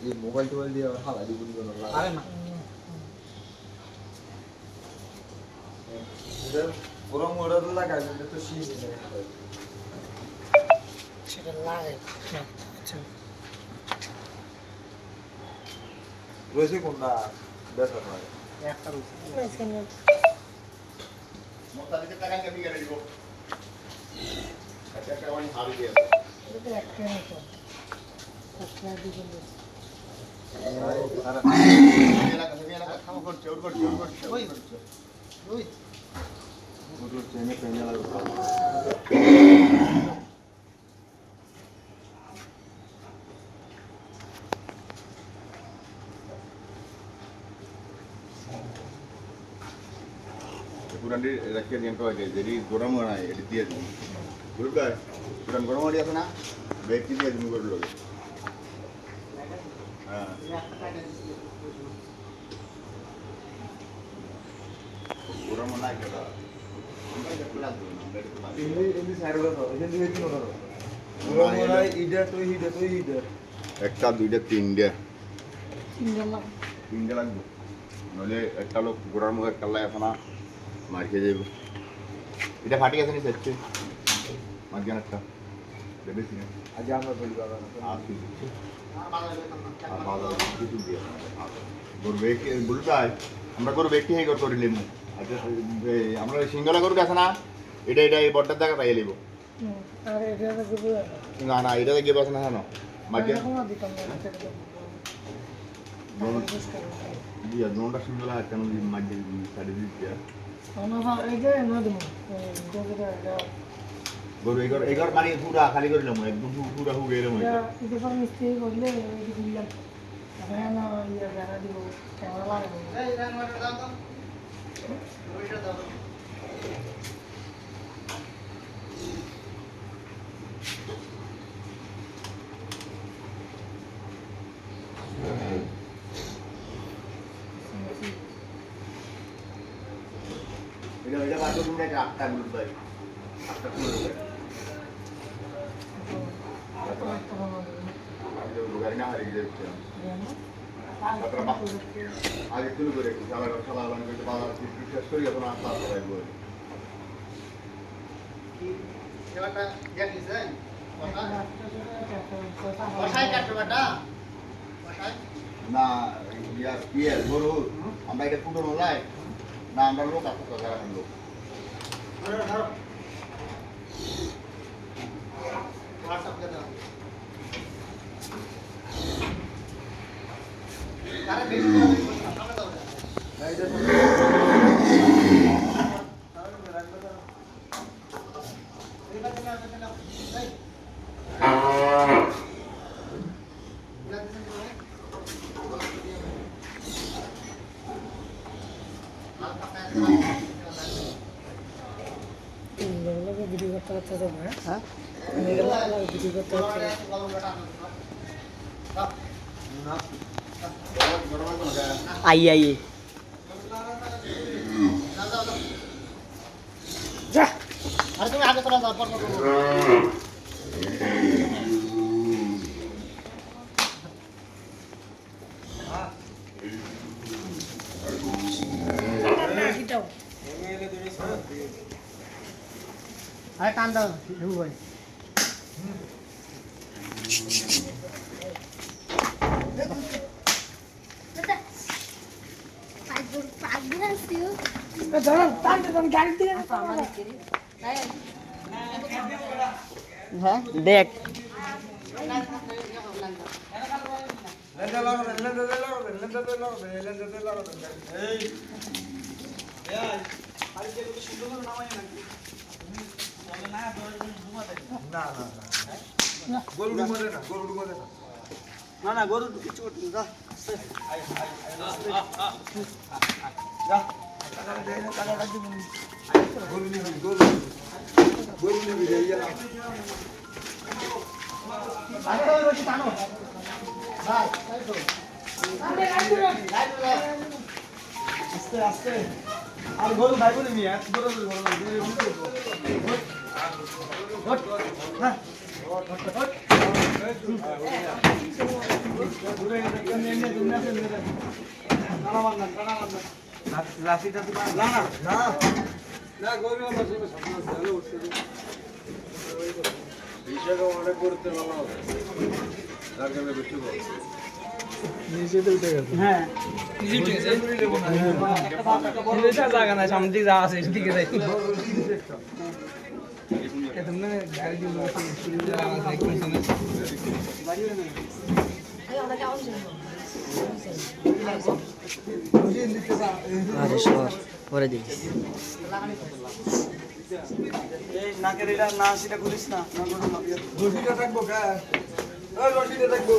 এই মোবাইল টোবাইল দিয়ে হালা দিব নি কোনো লাগে আরে না এটা গরম ওড়ার লাগাই দিলে তো শীত নেই সেটা লাগে আচ্ছা রয়েছে কোনটা বেটা নয় একটা রয়েছে মোতালিতে টাকা কেমনি কেটে দিব একটা ওয়ান হারি দিয়ে এটা একটা মতো একটা দিবেন এলাকা খাও করছে ওর করছে ওই করছে ওই ওর চেনে পেনে লাগবে পুরানি রাখিয়ে দিন তো আগে যদি গরম হয় না এটি দিয়ে দিন বুঝবে পুরান গরম হয়ে আছে না ব্যক্তি দিয়ে দিন করে লোক হ্যাঁ গরম না কেডা এমনি সাইড করো এখান থেকে কি করো গরম ওড়াই ইডা তো হিডা একটা দুইটা তিনটা তিনজন লাগবে নইলে একটা লোক গোড়ার মুখে একটা লাই আছে না মার খেয়ে যাইব এটা ফাটি গেছে নি সেচ্ছে মাঝখানে একটা দেখেছি না আজ আমরা বলি বাবা আর কি দিচ্ছে আর বাজার কিছু দিয়ে গরু বেকি বলতাই আমরা গরু বেকি হয়ে করে লিমু আচ্ছা আমরা সিঙ্গলা গরু আছে না এটা এই বড়টার জায়গা পাইয়ে লিব আরে এটা তো গুলো না এটাতে গিয়ে বসে না জানো মাঝে দিয়া নোনটা সিঙ্গলা কেন মাঝে সাইডে দিচ্ছে গরু এগর মানে পুরা খালি করে নিলাম একদম পুরা হয়ে গেলাম এটা বাটো তুমি একটা আটটা মিনিট ভাই আটটা মিনিট গাড়ি না হারিয়ে যাচ্ছে আগে তুলে করে একটু সালা করতে বাজার শেষ করি এখন আস্তে আস্তে রাখবো না ইয়ার গরু আমরা এটা ফুটো লাই না আমরা লোক আছে তো যারা লোক ভিডিও করতে যাবে হ্যাঁ ভিডিও করতে আই যা আরে তুমি আগে চলে যাও পর আরে টান দাও ঢুক ভাই হ্যাঁ দেখ না গরু কিছু করতে যা আস্তে আস্তে আর গরু ভাই বলে নিয়ে গরু হ্যাঁ জায়গা নাই সামনে দিকে যা আছে সেদিকে যাই আরে সর পরে দিই নাকের এটা না সেটা করিস না রশিটা থাকবো কা রশিটা থাকবো